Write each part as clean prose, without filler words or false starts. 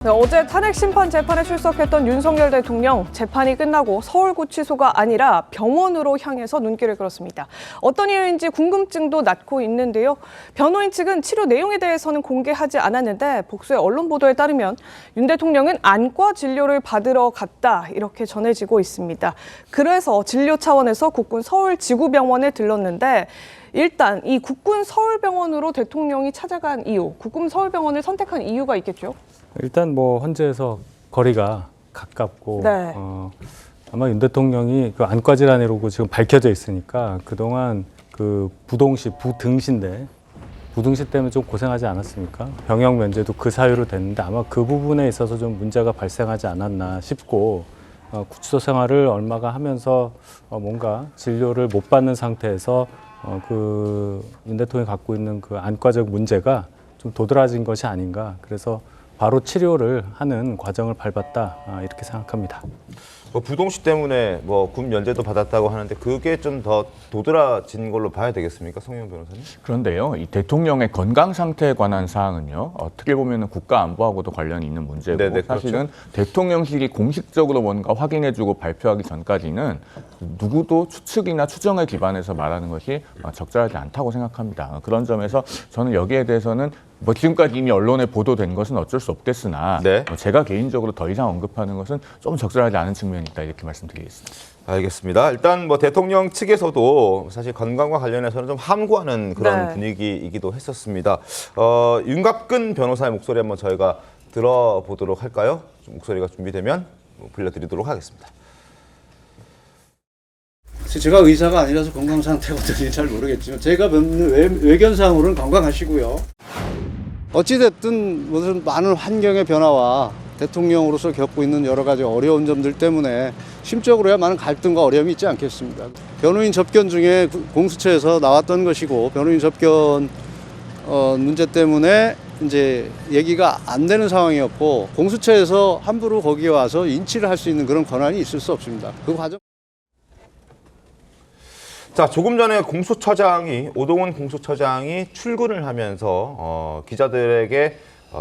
네, 어제 탄핵 심판 재판에 출석했던 윤석열 대통령, 재판이 끝나고 서울구치소가 아니라 병원으로 향해서 눈길을 끌었습니다. 어떤 이유인지 궁금증도 낳고 있는데요. 변호인 측은 치료 내용에 대해서는 공개하지 않았는데 복수의 언론 보도에 따르면 윤 대통령은 안과 진료를 받으러 갔다 이렇게 전해지고 있습니다. 그래서 진료 차원에서 국군 서울지구병원에 들렀는데 일단 이 국군 서울병원으로 대통령이 찾아간 이유, 국군 서울병원을 선택한 이유가 있겠죠? 일단 뭐 헌재에서 거리가 가깝고 네. 아마 윤 대통령이 그 안과 질환이라고 지금 밝혀져 있으니까 그동안 그 부등신데 부등시 때문에 좀 고생하지 않았습니까? 병역 면제도 그 사유로 됐는데 아마 그 부분에 있어서 좀 문제가 발생하지 않았나 싶고 구치소 생활을 얼마가 하면서 뭔가 진료를 못 받는 상태에서 그 윤 대통령이 갖고 있는 그 안과적 문제가 좀 도드라진 것이 아닌가. 그래서 바로 치료를 하는 과정을 밟았다 이렇게 생각합니다. 부동시 때문에 군 면제도 받았다고 하는데 그게 좀 더 도드라진 걸로 봐야 되겠습니까, 송영 변호사님? 그런데요, 이 대통령의 건강 상태에 관한 사항은요, 어떻게 보면 국가 안보하고도 관련이 있는 문제고 네네, 사실은 그렇죠. 대통령실이 공식적으로 뭔가 확인해주고 발표하기 전까지는 누구도 추측이나 추정에 기반해서 말하는 것이 적절하지 않다고 생각합니다. 그런 점에서 저는 여기에 대해서는 지금까지 이미 언론에 보도된 것은 어쩔 수 없겠으나 네. 제가 개인적으로 더 이상 언급하는 것은 좀 적절하지 않은 측면이 있다 이렇게 말씀드리겠습니다. 알겠습니다. 일단 대통령 측에서도 사실 건강과 관련해서는 좀 함구하는 그런 네. 분위기이기도 했었습니다. 윤갑근 변호사의 목소리 한번 저희가 들어보도록 할까요? 좀 목소리가 준비되면 들려드리도록 하겠습니다. 제가 의사가 아니라서 건강 상태가 어떤지 잘 모르겠지만 제가 뵙는 외견상으로는 건강하시고요. 어찌됐든 무슨 많은 환경의 변화와 대통령으로서 겪고 있는 여러 가지 어려운 점들 때문에 심적으로야 많은 갈등과 어려움이 있지 않겠습니다. 변호인 접견 중에 공수처에서 나왔던 것이고 변호인 접견 문제 때문에 이제 얘기가 안 되는 상황이었고 공수처에서 함부로 거기에 와서 인치를 할 수 있는 그런 권한이 있을 수 없습니다. 그 과정. 자, 조금 전에 오동훈 공수처장이 출근을 하면서 기자들에게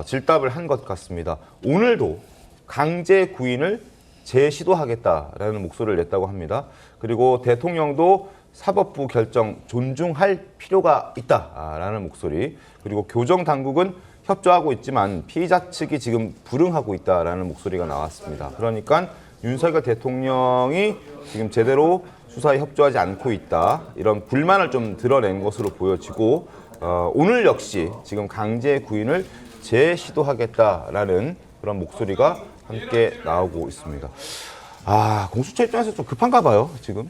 질답을 한 것 같습니다. 오늘도 강제 구인을 재시도하겠다라는 목소리를 냈다고 합니다. 그리고 대통령도 사법부 결정 존중할 필요가 있다라는 목소리, 그리고 교정 당국은 협조하고 있지만 피의자 측이 지금 불응하고 있다라는 목소리가 나왔습니다. 그러니까 윤석열 대통령이 지금 제대로 수사에 협조하지 않고 있다, 이런 불만을 좀 드러낸 것으로 보여지고 오늘 역시 지금 강제 구인을 재시도하겠다라는 그런 목소리가 함께 나오고 있습니다. 공수처 입장에서 좀 급한가 봐요, 지금.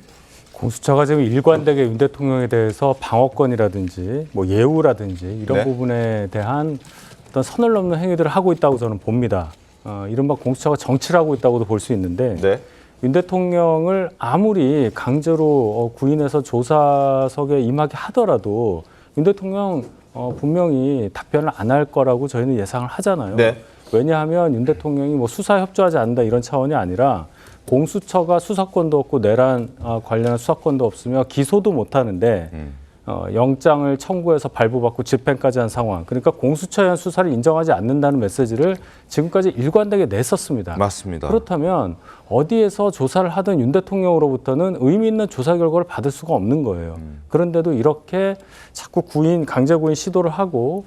공수처가 지금 일관되게 윤 대통령에 대해서 방어권이라든지 뭐 예우라든지 이런 네. 부분에 대한 어떤 선을 넘는 행위들을 하고 있다고 저는 봅니다. 이른바 공수처가 정치를 하고 있다고도 볼 수 있는데 네. 윤 대통령을 아무리 강제로 구인해서 조사석에 임하게 하더라도 윤 대통령 분명히 답변을 안 할 거라고 저희는 예상을 하잖아요. 네. 왜냐하면 윤 대통령이 뭐 수사에 협조하지 않는다 이런 차원이 아니라 공수처가 수사권도 없고 내란 관련한 수사권도 없으며 기소도 못 하는데 영장을 청구해서 발부받고 집행까지 한 상황. 그러니까 공수처에 의한 수사를 인정하지 않는다는 메시지를 지금까지 일관되게 냈었습니다. 맞습니다. 그렇다면 어디에서 조사를 하든 윤 대통령으로부터는 의미 있는 조사 결과를 받을 수가 없는 거예요. 그런데도 이렇게 자꾸 강제 구인 시도를 하고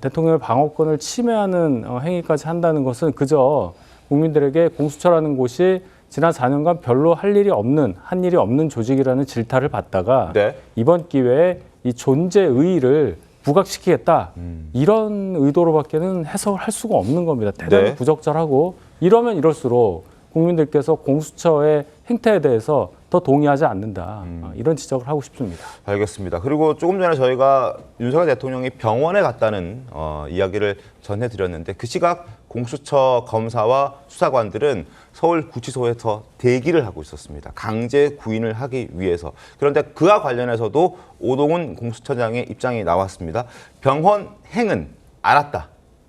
대통령의 방어권을 침해하는 행위까지 한다는 것은 그저 국민들에게 공수처라는 곳이 지난 4년간 별로 한 일이 없는 조직이라는 질타를 받다가 네. 이번 기회에 이 존재 의의를 부각시키겠다. 이런 의도로밖에는 해석을 할 수가 없는 겁니다. 대단히 네. 부적절하고 이러면 이럴수록 국민들께서 공수처의 행태에 대해서 더 동의하지 않는다. 이런 지적을 하고 싶습니다. 알겠습니다. 그리고 조금 전에 저희가 윤석열 대통령이 병원에 갔다는 이야기를 전해드렸는데 그 시각 공수처 검사와 수사관들은 서울 구치소에서 대기를 하고 있었습니다. 강제 구인을 하기 위해서. 그런데 그와 관련해서도 오동훈 공수처장의 입장이 나왔습니다. 병원 행은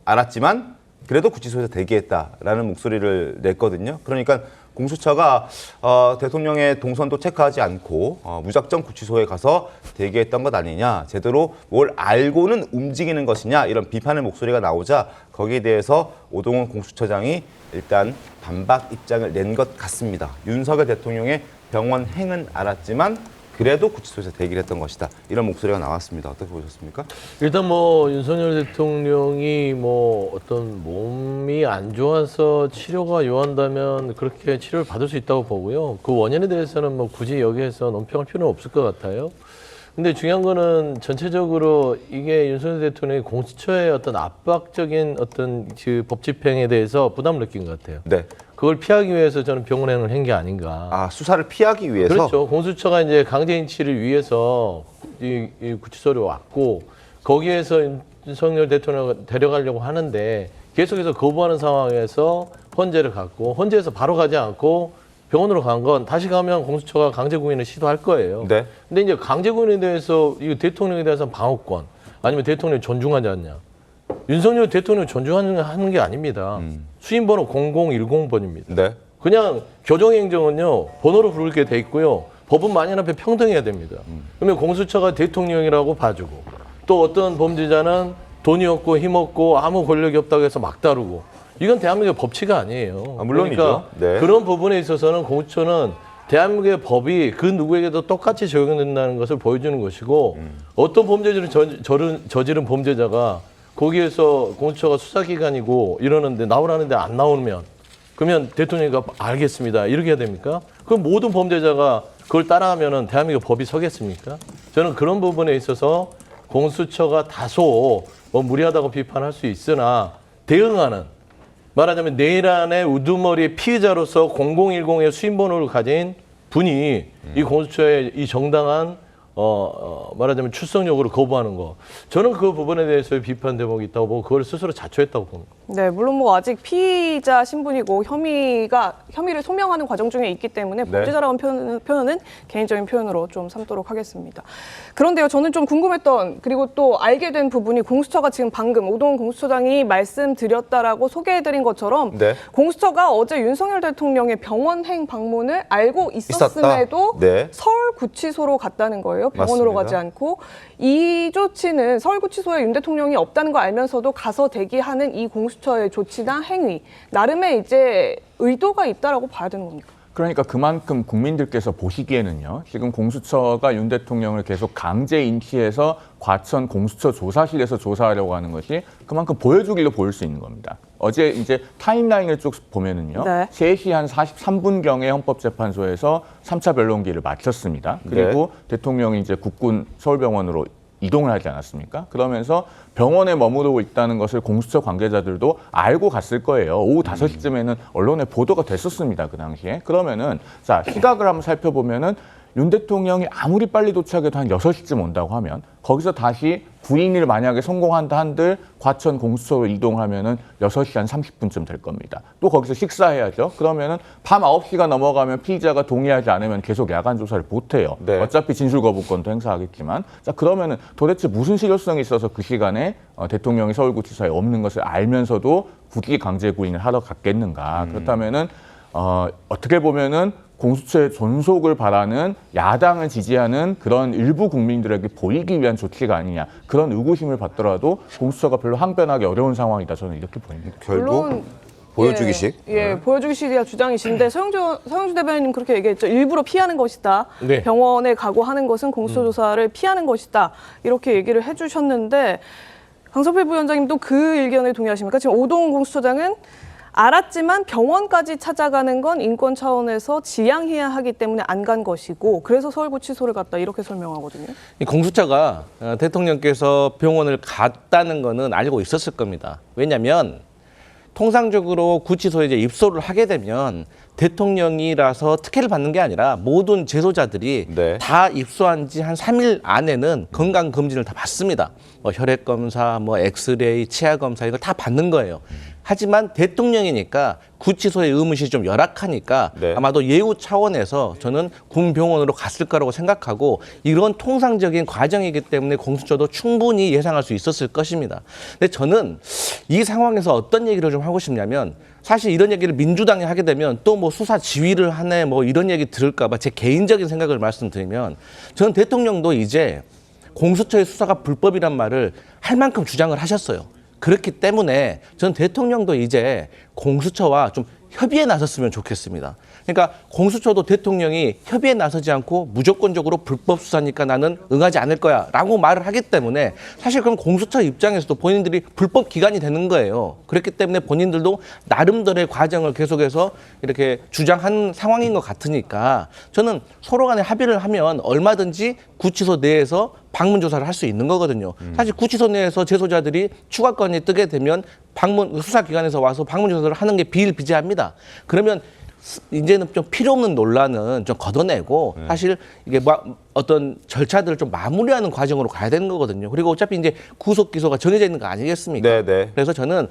알았지만 그래도 구치소에서 대기했다라는 목소리를 냈거든요. 그러니까 공수처가 대통령의 동선도 체크하지 않고 무작정 구치소에 가서 대기했던 것 아니냐, 제대로 뭘 알고는 움직이는 것이냐, 이런 비판의 목소리가 나오자 거기에 대해서 오동훈 공수처장이 일단 반박 입장을 낸 것 같습니다. 윤석열 대통령의 병원 행은 알았지만 그래도 구치소에서 대기를 했던 것이다, 이런 목소리가 나왔습니다. 어떻게 보셨습니까? 일단 뭐 윤석열 대통령이 뭐 어떤 몸이 안 좋아서 치료가 요한다면 그렇게 치료를 받을 수 있다고 보고요. 그 원인에 대해서는 뭐 굳이 여기에서 논평할 필요는 없을 것 같아요. 근데 중요한 거는 전체적으로 이게 윤석열 대통령이 공수처의 어떤 압박적인 어떤 그 법 집행에 대해서 부담을 느낀 것 같아요. 네. 그걸 피하기 위해서 저는 병원행을 한 게 아닌가. 수사를 피하기 위해서. 그렇죠. 공수처가 이제 강제인치를 위해서 이 구치소로 왔고 거기에서 윤석열 대통령을 데려가려고 하는데 계속해서 거부하는 상황에서 헌재를 갔고 헌재에서 바로 가지 않고 병원으로 간 건 다시 가면 공수처가 강제 구인을 시도할 거예요. 네. 근데 이제 강제 구인에 대해서 이 대통령에 대해서 방어권 아니면 대통령 존중하지 않냐. 윤석열 대통령 존중하는 게 아닙니다. 수임번호 0010번입니다. 네. 그냥 교정행정은요 번호로 부르게 돼 있고요. 법은 만인 앞에 평등해야 됩니다. 그러면 공수처가 대통령이라고 봐주고 또 어떤 범죄자는 돈이 없고 힘 없고 아무 권력이 없다고 해서 막 다루고 이건 대한민국의 법치가 아니에요. 물론이죠. 그러니까 네. 그런 부분에 있어서는 공수처는 대한민국의 법이 그 누구에게도 똑같이 적용된다는 것을 보여주는 것이고 어떤 범죄를 저지른 범죄자가 거기에서 공수처가 수사기관이고 이러는데 나오라는데 안 나오면 그러면 대통령이 알겠습니다. 이렇게 해야 됩니까? 그럼 모든 범죄자가 그걸 따라하면 대한민국 법이 서겠습니까? 저는 그런 부분에 있어서 공수처가 다소 무리하다고 비판할 수 있으나 대응하는 말하자면 내일 안에 우두머리 피의자로서 0010의 수임번호를 가진 분이 이 공수처의 이 정당한 말하자면 출석력으로 거부하는 거. 저는 그 부분에 대해서 비판 대목이 있다고 보고 그걸 스스로 자초했다고 봅니다. 네, 물론 뭐 아직 피의자 신분이고 혐의를 소명하는 과정 중에 있기 때문에 범죄자라는 표현은 개인적인 표현으로 좀 삼도록 하겠습니다. 그런데요, 저는 좀 궁금했던 그리고 또 알게 된 부분이 공수처가 지금 방금 오동훈 공수처장이 말씀드렸다라고 소개해드린 것처럼 네. 공수처가 어제 윤석열 대통령의 병원행 방문을 알고 있었음에도 네. 서울구치소로 갔다는 거예요. 병원으로 맞습니다. 가지 않고 이 조치는 서울구치소에 윤 대통령이 없다는 걸 알면서도 가서 대기하는 이 공수처의 조치나 행위 나름의 이제 의도가 있다라고 봐야 되는 겁니까? 그러니까 그만큼 국민들께서 보시기에는요. 지금 공수처가 윤 대통령을 계속 강제 인치해서 과천 공수처 조사실에서 조사하려고 하는 것이 그만큼 보여주기로 보일 수 있는 겁니다. 어제 이제 타임라인을 쭉 보면은요. 네. 3시 한 43분경에 헌법재판소에서 3차 변론기를 마쳤습니다. 그리고 대통령이 이제 국군 서울병원으로 이동을 하지 않았습니까? 그러면서 병원에 머무르고 있다는 것을 공수처 관계자들도 알고 갔을 거예요. 오후 5시쯤에는 언론에 보도가 됐었습니다. 그 당시에. 그러면은 자, 시각을 한번 살펴보면은 윤 대통령이 아무리 빨리 도착해도 한 6시쯤 온다고 하면 거기서 다시 구인을 만약에 성공한다 한들 과천 공수처로 이동하면은 6시 한 30분쯤 될 겁니다. 또 거기서 식사해야죠. 그러면은 밤 9시가 넘어가면 피의자가 동의하지 않으면 계속 야간 조사를 못 해요. 네. 어차피 진술 거부권도 행사하겠지만. 자, 그러면은 도대체 무슨 실효성이 있어서 그 시간에 대통령이 서울구치소에 없는 것을 알면서도 굳이 강제 구인을 하러 갔겠는가. 그렇다면은 어떻게 보면은 공수처의 존속을 바라는 야당을 지지하는 그런 일부 국민들에게 보이기 위한 조치가 아니냐. 그런 의구심을 받더라도 공수처가 별로 항변하기 어려운 상황이다. 저는 이렇게 보입니다. 결국 물론 보여주기식. 보여주기식이야 주장이신데 서영주 대변인님 그렇게 얘기했죠. 일부러 피하는 것이다. 네. 병원에 가고 하는 것은 공수처 조사를 피하는 것이다. 이렇게 얘기를 해주셨는데 강석필 부위원장님도 그 의견에 동의하십니까? 지금 오동훈 공수처장은 알았지만 병원까지 찾아가는 건 인권 차원에서 지양해야 하기 때문에 안 간 것이고 그래서 서울구치소를 갔다 이렇게 설명하거든요. 이 공수처가 대통령께서 병원을 갔다는 거는 알고 있었을 겁니다. 왜냐하면 통상적으로 구치소에 이제 입소를 하게 되면 대통령이라서 특혜를 받는 게 아니라 모든 재소자들이 네. 다 입소한 지 한 3일 안에는 건강검진을 다 받습니다. 뭐 혈액검사, 뭐 엑스레이, 치아검사 이걸 다 받는 거예요. 하지만 대통령이니까 구치소의 의무실이 좀 열악하니까 네. 아마도 예우 차원에서 저는 군병원으로 갔을 거라고 생각하고 이런 통상적인 과정이기 때문에 공수처도 충분히 예상할 수 있었을 것입니다. 근데 저는 이 상황에서 어떤 얘기를 좀 하고 싶냐면 사실 이런 얘기를 민주당이 하게 되면 또 뭐 수사 지휘를 하네 뭐 이런 얘기 들을까 봐 제 개인적인 생각을 말씀드리면 저는 대통령도 이제 공수처의 수사가 불법이란 말을 할 만큼 주장을 하셨어요. 그렇기 때문에 전 대통령도 이제 공수처와 좀 협의에 나섰으면 좋겠습니다. 그러니까 공수처도 대통령이 협의에 나서지 않고 무조건적으로 불법 수사니까 나는 응하지 않을 거야 라고 말을 하기 때문에 사실 그럼 공수처 입장에서도 본인들이 불법 기관이 되는 거예요. 그렇기 때문에 본인들도 나름대로의 과정을 계속해서 이렇게 주장한 상황인 것 같으니까 저는 서로 간에 합의를 하면 얼마든지 구치소 내에서 방문 조사를 할 수 있는 거거든요. 사실 구치소 내에서 재소자들이 추가건이 뜨게 되면 수사기관에서 와서 방문 조사를 하는 게 비일비재합니다. 그러면 이제는 좀 필요 없는 논란은 좀 걷어내고 사실 이게 뭐 어떤 절차들을 좀 마무리하는 과정으로 가야 되는 거거든요. 그리고 어차피 이제 구속 기소가 정해져 있는 거 아니겠습니까? 네네. 그래서 저는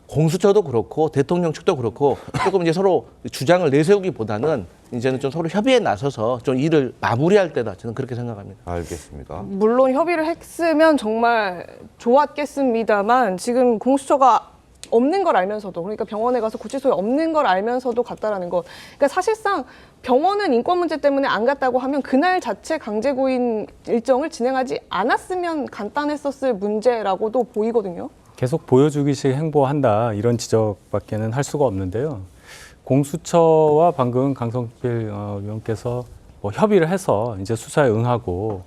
공수처도 그렇고 대통령 측도 그렇고 조금 이제 서로 주장을 내세우기보다는 이제는 좀 서로 협의에 나서서 좀 일을 마무리할 때다. 저는 그렇게 생각합니다. 알겠습니다. 물론 협의를 했으면 정말 좋았겠습니다만 지금 공수처가 없는 걸 알면서도 그러니까 병원에 가서 구치소에 없는 걸 알면서도 갔다라는 것. 그러니까 사실상 병원은 인권 문제 때문에 안 갔다고 하면 그날 자체 강제 구인 일정을 진행하지 않았으면 간단했었을 문제라고도 보이거든요. 계속 보여주기식 행보한다 이런 지적밖에는 할 수가 없는데요. 공수처와 방금 강성필 의원께서 뭐 협의를 해서 이제 수사에 응하고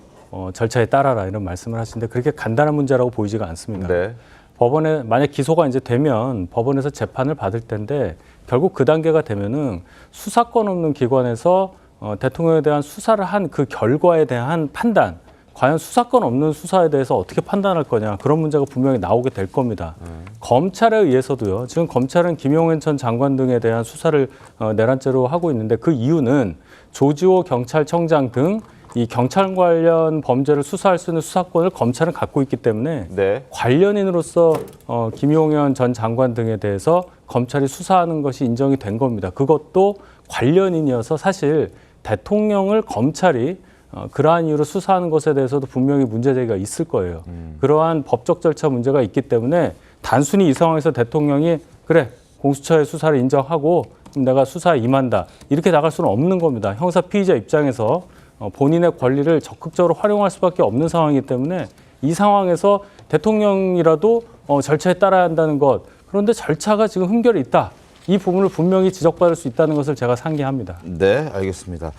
절차에 따라라 이런 말씀을 하시는데 그렇게 간단한 문제라고 보이지가 않습니다. 네. 법원에 만약 기소가 이제 되면 법원에서 재판을 받을 텐데 결국 그 단계가 되면은 수사권 없는 기관에서 대통령에 대한 수사를 한 그 결과에 대한 판단, 과연 수사권 없는 수사에 대해서 어떻게 판단할 거냐 그런 문제가 분명히 나오게 될 겁니다. 검찰에 의해서도요. 지금 검찰은 김용현 전 장관 등에 대한 수사를 내란죄로 하고 있는데 그 이유는 조지호 경찰청장 등 이 경찰 관련 범죄를 수사할 수 있는 수사권을 검찰은 갖고 있기 때문에 네. 관련인으로서 김용현 전 장관 등에 대해서 검찰이 수사하는 것이 인정이 된 겁니다. 그것도 관련인이어서 사실 대통령을 검찰이 그러한 이유로 수사하는 것에 대해서도 분명히 문제제기가 있을 거예요. 그러한 법적 절차 문제가 있기 때문에 단순히 이 상황에서 대통령이 그래 공수처의 수사를 인정하고 내가 수사에 임한다 이렇게 나갈 수는 없는 겁니다. 형사 피의자 입장에서 본인의 권리를 적극적으로 활용할 수밖에 없는 상황이기 때문에 이 상황에서 대통령이라도 절차에 따라야 한다는 것 그런데 절차가 지금 흠결이 있다. 이 부분을 분명히 지적받을 수 있다는 것을 제가 상기합니다. 네, 알겠습니다.